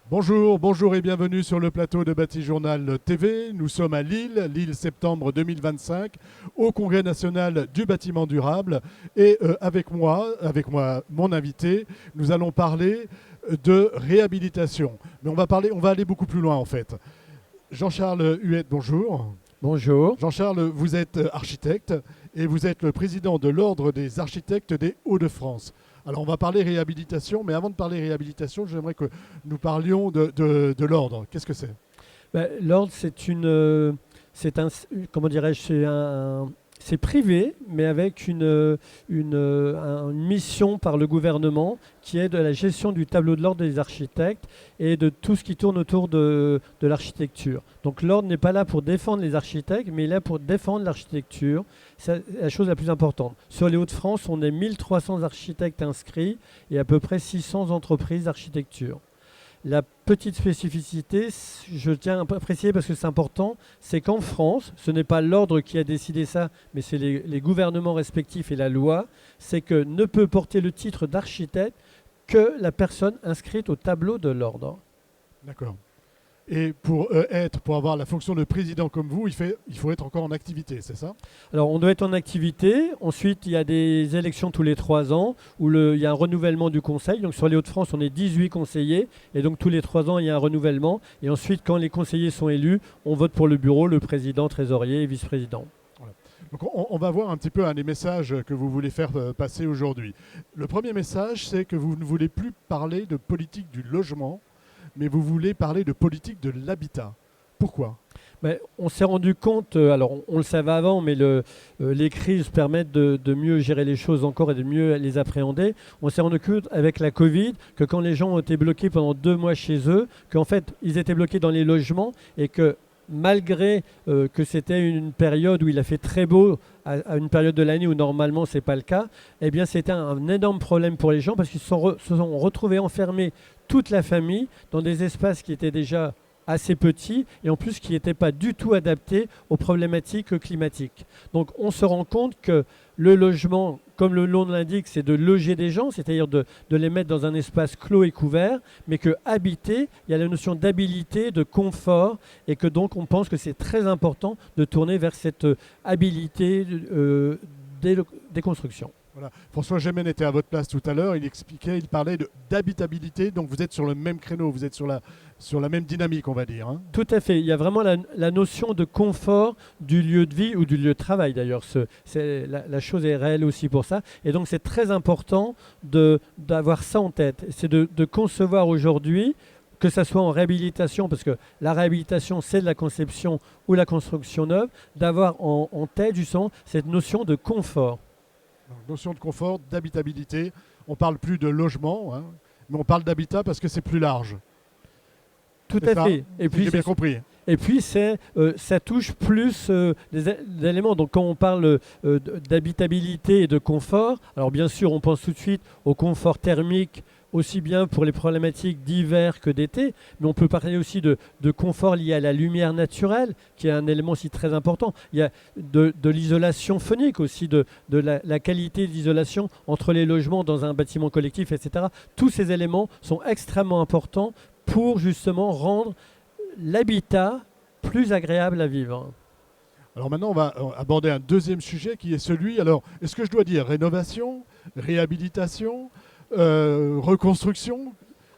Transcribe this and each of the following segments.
Bonjour, bonjour et bienvenue sur le plateau de Bâti-Journal TV. Nous sommes à Lille septembre 2025, au Congrès national du bâtiment durable. Et avec moi, mon invité, nous allons parler de réhabilitation. Mais on va aller beaucoup plus loin en fait. Jean-Charles Huette, bonjour. Bonjour. Jean-Charles, vous êtes architecte et vous êtes le président de l'Ordre des architectes des Hauts-de-France. Alors on va parler réhabilitation, mais avant de parler réhabilitation, j'aimerais que nous parlions de l'ordre. Qu'est-ce que c'est? L'ordre, comment dirais-je, c'est privé, mais avec une mission par le gouvernement qui est de la gestion du tableau de l'ordre des architectes et de tout ce qui tourne autour de l'architecture. Donc l'ordre n'est pas là pour défendre les architectes, mais il est là pour défendre l'architecture. C'est la chose la plus importante. Sur les Hauts-de-France, on est 1300 architectes inscrits et à peu près 600 entreprises d'architecture. La petite spécificité, je tiens à préciser parce que c'est important, c'est qu'en France, ce n'est pas l'ordre qui a décidé ça, mais c'est les gouvernements respectifs et la loi, c'est que ne peut porter le titre d'architecte que la personne inscrite au tableau de l'ordre. D'accord. Et pour avoir la fonction de président comme vous, il faut être encore en activité, c'est ça? Alors, on doit être en activité. Ensuite, il y a des élections tous les 3 ans où il y a un renouvellement du conseil. Donc, sur les Hauts-de-France, on est 18 conseillers. Et donc, tous les 3 ans, il y a un renouvellement. Et ensuite, quand les conseillers sont élus, on vote pour le bureau, le président, trésorier et vice-président. Voilà. Donc, on va voir un petit peu les messages que vous voulez faire passer aujourd'hui. Le premier message, c'est que vous ne voulez plus parler de politique du logement, mais vous voulez parler de politique de l'habitat. Pourquoi? On s'est rendu compte, alors on le savait avant, mais les crises permettent de mieux gérer les choses encore et de mieux les appréhender. On s'est rendu compte avec la Covid que quand les gens ont été bloqués pendant 2 mois chez eux, qu'en fait ils étaient bloqués dans les logements et que malgré que c'était une période où il a fait très beau, à une période de l'année où normalement ce n'est pas le cas, eh bien c'était un énorme problème pour les gens parce qu'ils se sont retrouvés enfermés, toute la famille, dans des espaces qui étaient déjà assez petits et en plus qui n'étaient pas du tout adaptés aux problématiques climatiques. Donc on se rend compte que le logement, comme le nom l'indique, c'est de loger des gens, c'est-à-dire de les mettre dans un espace clos et couvert, mais que habiter, il y a la notion d'habilité, de confort, et que donc on pense que c'est très important de tourner vers cette habilité des constructions. Voilà. François Gémen était à votre place tout à l'heure, il parlait d'habitabilité, donc vous êtes sur le même créneau, vous êtes sur la même dynamique, on va dire. Hein. Tout à fait, il y a vraiment la notion de confort du lieu de vie ou du lieu de travail d'ailleurs. La chose est réelle aussi pour ça. Et donc c'est très important d'avoir ça en tête. C'est de concevoir aujourd'hui, que ça soit en réhabilitation, parce que la réhabilitation c'est de la conception ou la construction neuve, d'avoir en tête justement cette notion de confort. Donc, notion de confort, d'habitabilité. On ne parle plus de logement, hein, mais on parle d'habitat parce que c'est plus large. Tout à fait. Et puis, j'ai bien compris. Et puis, ça touche plus des éléments. Donc, quand on parle d'habitabilité et de confort, alors bien sûr, on pense tout de suite au confort thermique, aussi bien pour les problématiques d'hiver que d'été, mais on peut parler aussi de confort lié à la lumière naturelle, qui est un élément aussi très important. Il y a de l'isolation phonique aussi, de la qualité d'isolation entre les logements dans un bâtiment collectif, etc. Tous ces éléments sont extrêmement importants pour justement rendre l'habitat plus agréable à vivre. Alors maintenant, on va aborder un deuxième sujet qui est celui, alors, est-ce que je dois dire rénovation, réhabilitation, reconstruction?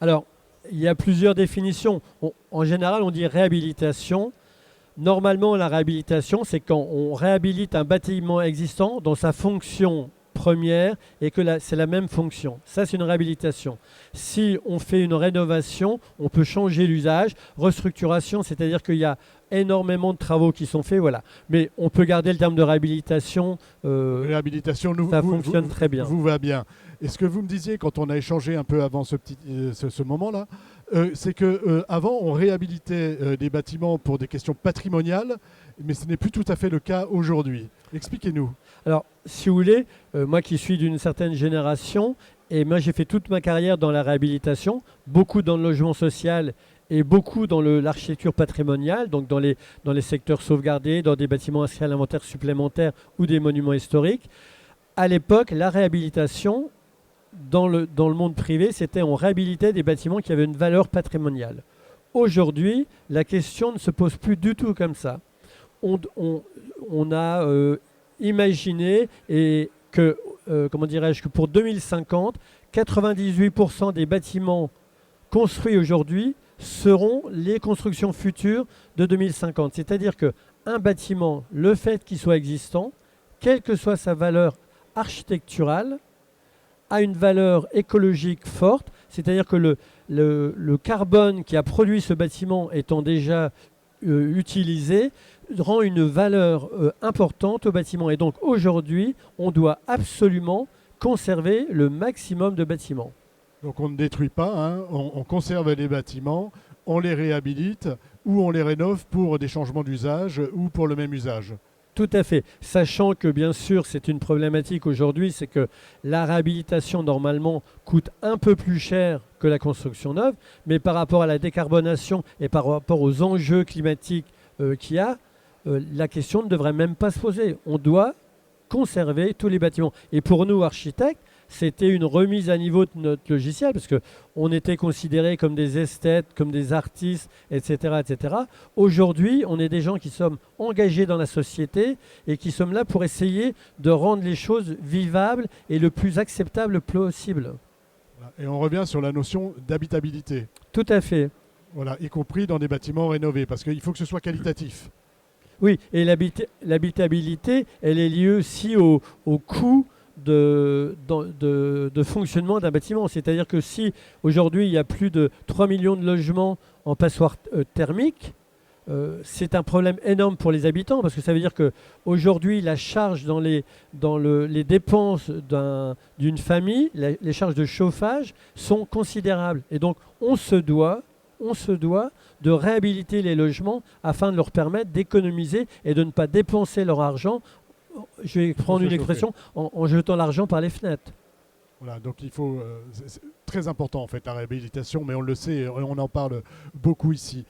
Alors, il y a plusieurs définitions. En général, on dit réhabilitation. Normalement, la réhabilitation, c'est quand on réhabilite un bâtiment existant dans sa fonction première et que c'est la même fonction. Ça, c'est une réhabilitation. Si on fait une rénovation, on peut changer l'usage. Restructuration, c'est-à-dire qu'il y a énormément de travaux qui sont faits, voilà. Mais on peut garder le terme de réhabilitation. Réhabilitation, ça fonctionne très bien. Vous va bien. Et ce que vous me disiez quand on a échangé un peu avant ce moment-là, c'est qu'avant, on réhabilitait des bâtiments pour des questions patrimoniales, mais ce n'est plus tout à fait le cas aujourd'hui. Expliquez-nous. Alors, si vous voulez, moi qui suis d'une certaine génération, et moi j'ai fait toute ma carrière dans la réhabilitation, beaucoup dans le logement social et beaucoup dans l'architecture patrimoniale, donc dans les secteurs sauvegardés, dans des bâtiments inscrits à l'inventaire supplémentaire ou des monuments historiques. À l'époque, la réhabilitation, dans le monde privé, c'était on réhabilitait des bâtiments qui avaient une valeur patrimoniale. Aujourd'hui, la question ne se pose plus du tout comme ça. On a imaginé comment dirais-je, que pour 2050, 98% des bâtiments construits aujourd'hui seront les constructions futures de 2050. C'est-à-dire qu'un bâtiment, le fait qu'il soit existant, quelle que soit sa valeur architecturale, a une valeur écologique forte, c'est-à-dire que le carbone qui a produit ce bâtiment étant déjà utilisé, rend une valeur importante au bâtiment. Et donc aujourd'hui, on doit absolument conserver le maximum de bâtiments. Donc on ne détruit pas, hein, on conserve les bâtiments, on les réhabilite ou on les rénove pour des changements d'usage ou pour le même usage. Tout à fait. Sachant que, bien sûr, c'est une problématique aujourd'hui, c'est que la réhabilitation, normalement, coûte un peu plus cher que la construction neuve, mais par rapport à la décarbonation et par rapport aux enjeux climatiques qu'il y a, la question ne devrait même pas se poser. On doit conserver tous les bâtiments. Et pour nous, architectes, c'était une remise à niveau de notre logiciel, parce qu'on était considérés comme des esthètes, comme des artistes, etc., etc. Aujourd'hui, on est des gens qui sommes engagés dans la société et qui sommes là pour essayer de rendre les choses vivables et le plus acceptable possible. Et on revient sur la notion d'habitabilité. Tout à fait. Voilà, y compris dans des bâtiments rénovés, parce qu'il faut que ce soit qualitatif. Oui, et l'habitabilité, elle est liée aussi au coût de fonctionnement d'un bâtiment. C'est-à-dire que si aujourd'hui il y a plus de 3 millions de logements en passoire thermique, c'est un problème énorme pour les habitants, parce que ça veut dire qu'aujourd'hui la charge dans les dépenses d'une famille, les charges de chauffage sont considérables. Et donc on se doit de réhabiliter les logements afin de leur permettre d'économiser et de ne pas dépenser leur argent, je vais prendre une expression, en jetant l'argent par les fenêtres. Voilà, donc il faut, c'est très important en fait la réhabilitation, mais on le sait, on en parle beaucoup ici.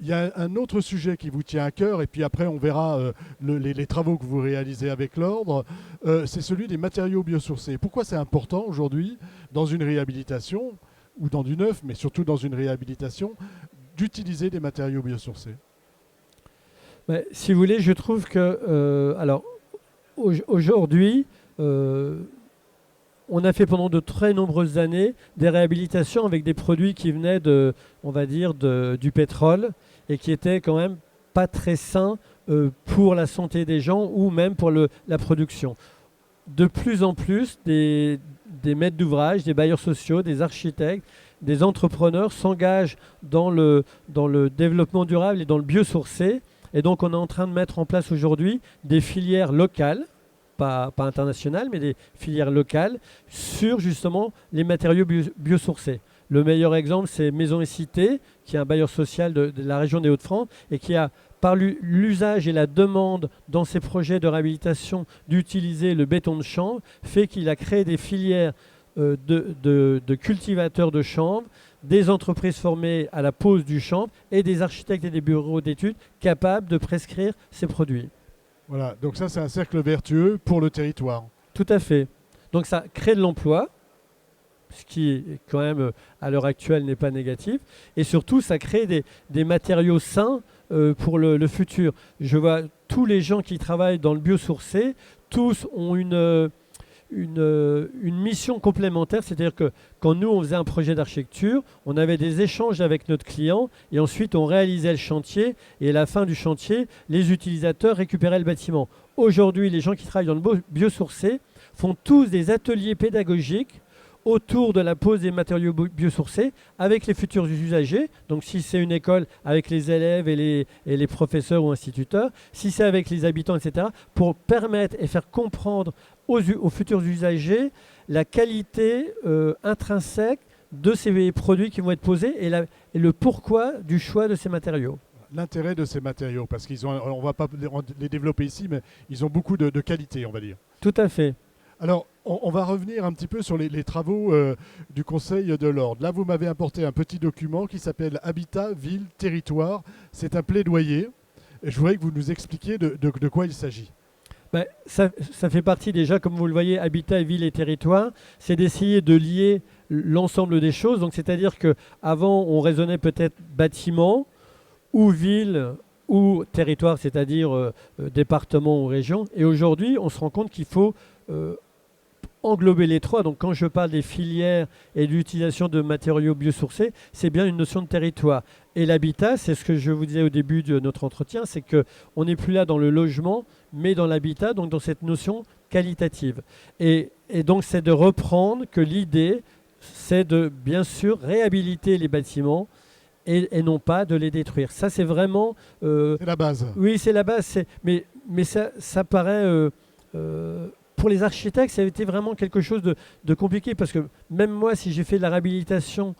Il y a un autre sujet qui vous tient à cœur, et puis après on verra les travaux que vous réalisez avec l'Ordre, c'est celui des matériaux biosourcés. Pourquoi c'est important aujourd'hui, dans une réhabilitation, ou dans du neuf, mais surtout dans une réhabilitation, d'utiliser des matériaux biosourcés? Si vous voulez, je trouve que... aujourd'hui, on a fait pendant de très nombreuses années des réhabilitations avec des produits qui venaient du pétrole et qui étaient quand même pas très sains pour la santé des gens ou même pour la production. De plus en plus, des maîtres d'ouvrage, des bailleurs sociaux, des architectes, des entrepreneurs s'engagent dans le développement durable et dans le biosourcé. Et donc on est en train de mettre en place aujourd'hui des filières locales, pas internationales, mais des filières locales sur justement les matériaux biosourcés. Le meilleur exemple, c'est Maison et Cité, qui est un bailleur social de la région des Hauts-de-France et qui a, par l'usage et la demande dans ses projets de réhabilitation d'utiliser le béton de chanvre, fait qu'il a créé des filières de cultivateurs de chanvre, des entreprises formées à la pose du chanvre et des architectes et des bureaux d'études capables de prescrire ces produits. Voilà, donc ça c'est un cercle vertueux pour le territoire. Tout à fait. Donc ça crée de l'emploi, ce qui quand même à l'heure actuelle n'est pas négatif, et surtout ça crée des matériaux sains pour le futur. Je vois tous les gens qui travaillent dans le biosourcé, tous ont une mission complémentaire, c'est-à-dire que quand nous on faisait un projet d'architecture, on avait des échanges avec notre client et ensuite on réalisait le chantier et à la fin du chantier, les utilisateurs récupéraient le bâtiment. Aujourd'hui, les gens qui travaillent dans le biosourcé font tous des ateliers pédagogiques autour de la pose des matériaux biosourcés avec les futurs usagers. Donc si c'est une école, avec les élèves et les professeurs ou instituteurs, si c'est avec les habitants, etc., pour permettre et faire comprendre aux futurs usagers la qualité intrinsèque de ces produits qui vont être posés et le pourquoi du choix de ces matériaux. L'intérêt de ces matériaux, parce on ne va pas les développer ici, mais ils ont beaucoup de qualité, on va dire. Tout à fait. Alors, on va revenir un petit peu sur les travaux du Conseil de l'Ordre. Là, vous m'avez apporté un petit document qui s'appelle Habitat, Ville, Territoire. C'est un plaidoyer. Et je voudrais que vous nous expliquiez de quoi il s'agit. Ça fait partie déjà, comme vous le voyez, habitat, ville et territoire, c'est d'essayer de lier l'ensemble des choses. Donc, c'est-à-dire qu'avant, on raisonnait peut-être bâtiment ou ville ou territoire, c'est-à-dire département ou région. Et aujourd'hui, on se rend compte qu'il faut englober les trois. Donc quand je parle des filières et de l'utilisation de matériaux biosourcés, c'est bien une notion de territoire. Et l'habitat, c'est ce que je vous disais au début de notre entretien, c'est qu'on n'est plus là dans le logement, mais dans l'habitat, donc dans cette notion qualitative. Et donc c'est de reprendre que l'idée, c'est de bien sûr réhabiliter les bâtiments et non pas de les détruire. Ça, c'est vraiment... C'est la base. Oui, c'est la base. Mais ça paraît... pour les architectes, ça a été vraiment quelque chose de compliqué parce que même moi, si j'ai fait de la réhabilitation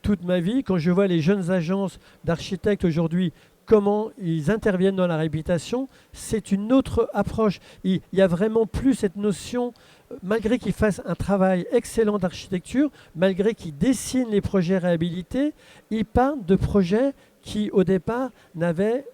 toute ma vie, quand je vois les jeunes agences d'architectes aujourd'hui, comment ils interviennent dans la réhabilitation, c'est une autre approche. Il n'y a vraiment plus cette notion, malgré qu'ils fassent un travail excellent d'architecture, malgré qu'ils dessinent les projets réhabilités, ils partent de projets qui, au départ, n'avaient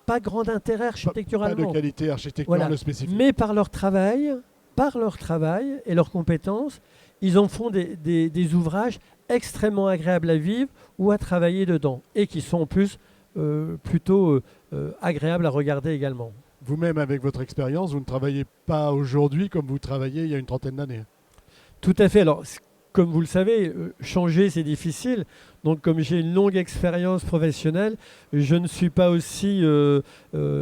pas grand intérêt architecturalement. Pas de qualité architecturale voilà. spécifique. Mais par leur travail et leurs compétences, ils en font des ouvrages extrêmement agréables à vivre ou à travailler dedans et qui sont en plus plutôt agréables à regarder également. Vous-même, avec votre expérience, vous ne travaillez pas aujourd'hui comme vous travailliez il y a une trentaine d'années. Tout à fait. Alors, comme vous le savez, changer, c'est difficile. Donc, comme j'ai une longue expérience professionnelle, je ne suis pas aussi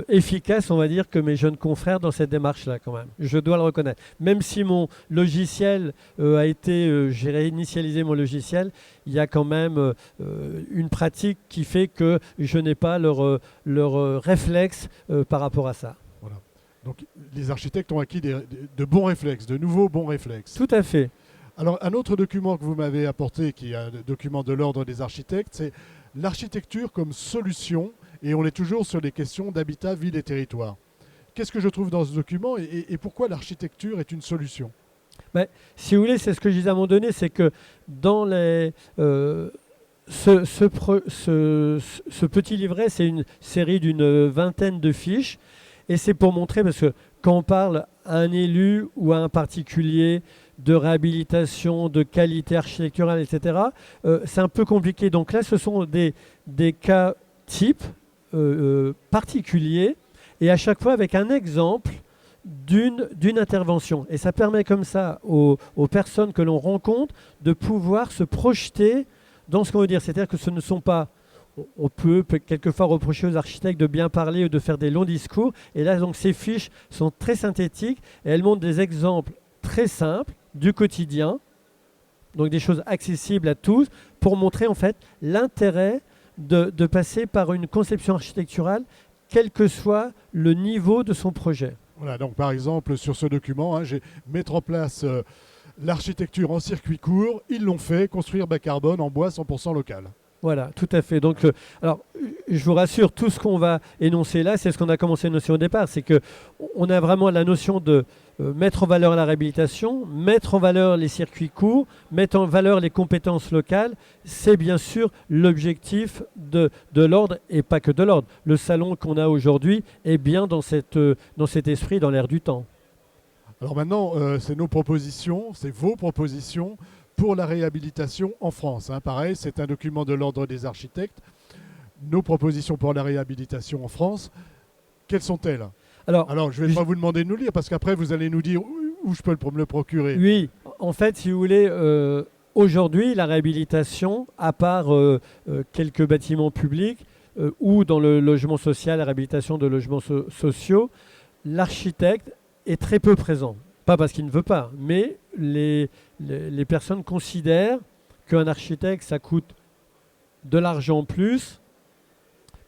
efficace, on va dire, que mes jeunes confrères dans cette démarche-là, quand même. Je dois le reconnaître. Même si mon logiciel a été... j'ai réinitialisé mon logiciel, il y a quand même une pratique qui fait que je n'ai pas leur réflexe par rapport à ça. Voilà. Donc, les architectes ont acquis de bons réflexes, de nouveaux bons réflexes. Tout à fait. Alors, un autre document que vous m'avez apporté, qui est un document de l'Ordre des architectes, c'est l'architecture comme solution, et on est toujours sur les questions d'habitat, ville et territoire. Qu'est-ce que je trouve dans ce document et pourquoi l'architecture est une solution ? Si vous voulez, c'est ce que je disais à un moment donné, c'est que dans ce petit livret, c'est une série d'une vingtaine de fiches, et c'est pour montrer, parce que quand on parle à un élu ou à un particulier de réhabilitation, de qualité architecturale, etc., c'est un peu compliqué. Donc là, ce sont des cas types particuliers, et à chaque fois avec un exemple d'une intervention. Et ça permet comme ça aux personnes que l'on rencontre de pouvoir se projeter dans ce qu'on veut dire. C'est-à-dire que ce ne sont pas... On peut quelquefois reprocher aux architectes de bien parler ou de faire des longs discours. Et là, donc, ces fiches sont très synthétiques et elles montrent des exemples très simples du quotidien, donc des choses accessibles à tous, pour montrer en fait l'intérêt de passer par une conception architecturale, quel que soit le niveau de son projet. Voilà, donc par exemple, sur ce document, j'ai mettre en place l'architecture en circuit court. Ils l'ont fait, construire bas carbone en bois 100% local. Voilà, tout à fait. Donc, alors, je vous rassure, tout ce qu'on va énoncer là, c'est ce qu'on a commencé à énoncer au départ. C'est qu'on a vraiment la notion de mettre en valeur la réhabilitation, mettre en valeur les circuits courts, mettre en valeur les compétences locales. C'est bien sûr l'objectif de l'ordre et pas que de l'ordre. Le salon qu'on a aujourd'hui est bien dans cet esprit, dans l'air du temps. Alors maintenant, c'est nos propositions, c'est vos propositions pour la réhabilitation en France. Pareil, c'est un document de l'Ordre des architectes. Nos propositions pour la réhabilitation en France, quelles sont-elles ? Alors, je ne vais pas vous demander de nous lire, parce qu'après, vous allez nous dire où je peux me le procurer. Oui, en fait, si vous voulez, aujourd'hui, la réhabilitation, à part quelques bâtiments publics ou dans le logement social, la réhabilitation de logements sociaux, l'architecte est très peu présent. Pas parce qu'il ne veut pas, mais les personnes considèrent qu'un architecte, ça coûte de l'argent en plus.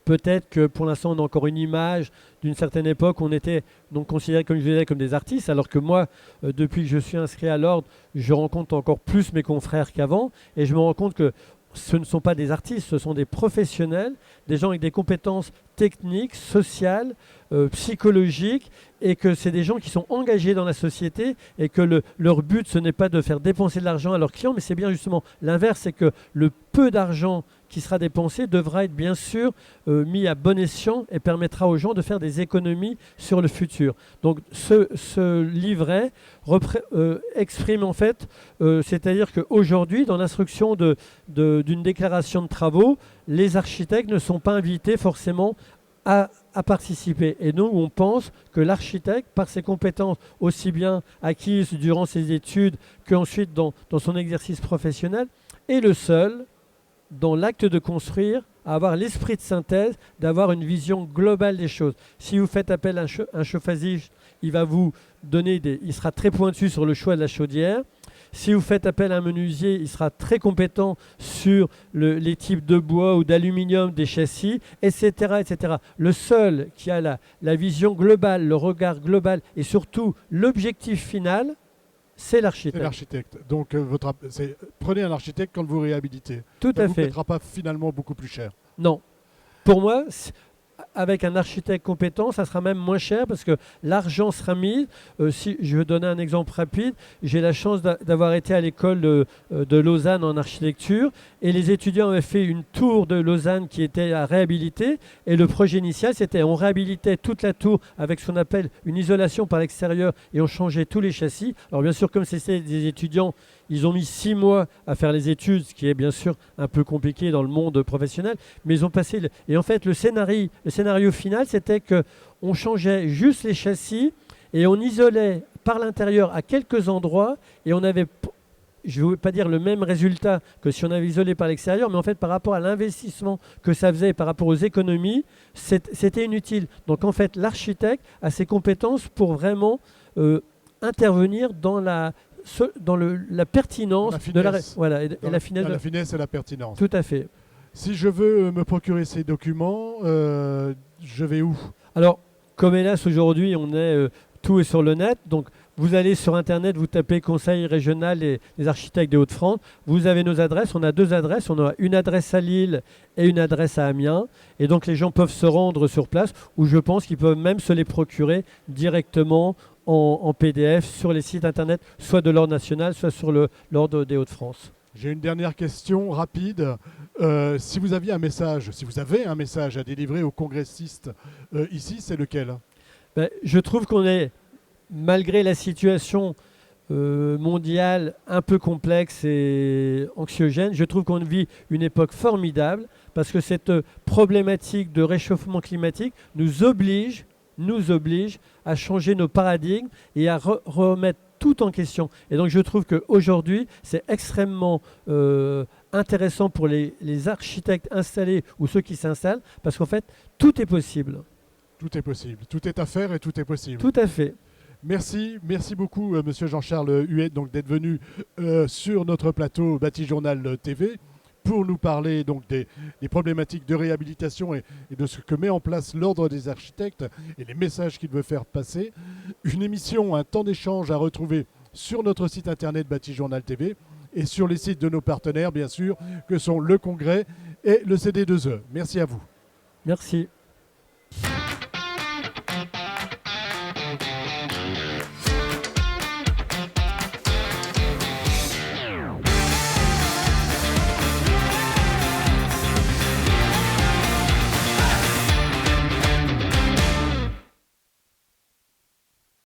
Peut-être que pour l'instant, on a encore une image d'une certaine époque où on était donc considérés, comme je disais, comme des artistes, alors que moi, depuis que je suis inscrit à l'ordre, je rencontre encore plus mes confrères qu'avant, et je me rends compte que ce ne sont pas des artistes, ce sont des professionnels, des gens avec des compétences techniques, sociales, psychologiques, et que c'est des gens qui sont engagés dans la société et que leur but, ce n'est pas de faire dépenser de l'argent à leurs clients, mais c'est bien justement l'inverse, c'est que le peu d'argent qui sera dépensé devra être bien sûr mis à bon escient et permettra aux gens de faire des économies sur le futur. Donc ce livret exprime en fait, c'est-à-dire qu'aujourd'hui, dans l'instruction d'une déclaration de travaux, les architectes ne sont pas invités forcément à participer. Et nous, on pense que l'architecte, par ses compétences aussi bien acquises durant ses études qu'ensuite dans son exercice professionnel, est le seul, dans l'acte de construire, à avoir l'esprit de synthèse, d'avoir une vision globale des choses. Si vous faites appel à un chauffagiste, il va vous donner il sera très pointu sur le choix de la chaudière. Si vous faites appel à un menuisier, il sera très compétent sur les types de bois ou d'aluminium des châssis, etc., etc. Le seul qui a la vision globale, le regard global et surtout l'objectif final, c'est l'architecte. C'est l'architecte. Donc, prenez un architecte quand vous réhabilitez. Tout à fait. Ça ne vous coûtera pas finalement beaucoup plus cher. Non. Pour moi, avec un architecte compétent, ça sera même moins cher parce que l'argent sera mis. Si je veux donner un exemple rapide, j'ai la chance d'avoir été à l'école de Lausanne en architecture et les étudiants avaient fait une tour de Lausanne qui était à réhabiliter et le projet initial c'était on réhabilitait toute la tour avec ce qu'on appelle une isolation par l'extérieur et on changeait tous les châssis. Alors bien sûr comme c'était des étudiants, ils ont mis 6 mois à faire les études, ce qui est bien sûr un peu compliqué dans le monde professionnel, mais ils ont passé... Et en fait, le scénario final, c'était qu'on changeait juste les châssis et on isolait par l'intérieur à quelques endroits et on avait, je ne veux pas dire le même résultat que si on avait isolé par l'extérieur, mais en fait, par rapport à l'investissement que ça faisait, par rapport aux économies, c'était inutile. Donc en fait, l'architecte a ses compétences pour vraiment intervenir dans la pertinence de la voilà, la finesse et la pertinence. Tout à fait. Si je veux me procurer ces documents, je vais où? Alors, comme hélas aujourd'hui, tout est sur le net. Donc, vous allez sur Internet, vous tapez Conseil régional des architectes des Hauts-de-France. Vous avez nos adresses. On a 2 adresses. On a une adresse à Lille et une adresse à Amiens. Et donc, les gens peuvent se rendre sur place ou je pense qu'ils peuvent même se les procurer directement en PDF sur les sites Internet, soit de l'Ordre national, soit sur l'Ordre des Hauts-de-France. J'ai une dernière question rapide. Si vous avez un message à délivrer aux congressistes ici, c'est lequel? Je trouve qu'on est, malgré la situation mondiale un peu complexe et anxiogène, je trouve qu'on vit une époque formidable parce que cette problématique de réchauffement climatique nous oblige à changer nos paradigmes et à remettre tout en question. Et donc je trouve qu'aujourd'hui, c'est extrêmement intéressant pour les architectes installés ou ceux qui s'installent, parce qu'en fait, tout est possible. Tout est possible. Tout est à faire et tout est possible. Tout à fait. Merci beaucoup, Monsieur Jean-Charles Huet, donc d'être venu sur notre plateau Batijournal TV pour nous parler donc des problématiques de réhabilitation et de ce que met en place l'Ordre des architectes et les messages qu'il veut faire passer. Une émission, un temps d'échange à retrouver sur notre site internet Batijournal TV et sur les sites de nos partenaires, bien sûr, que sont le Congrès et le CD2E. Merci à vous. Merci.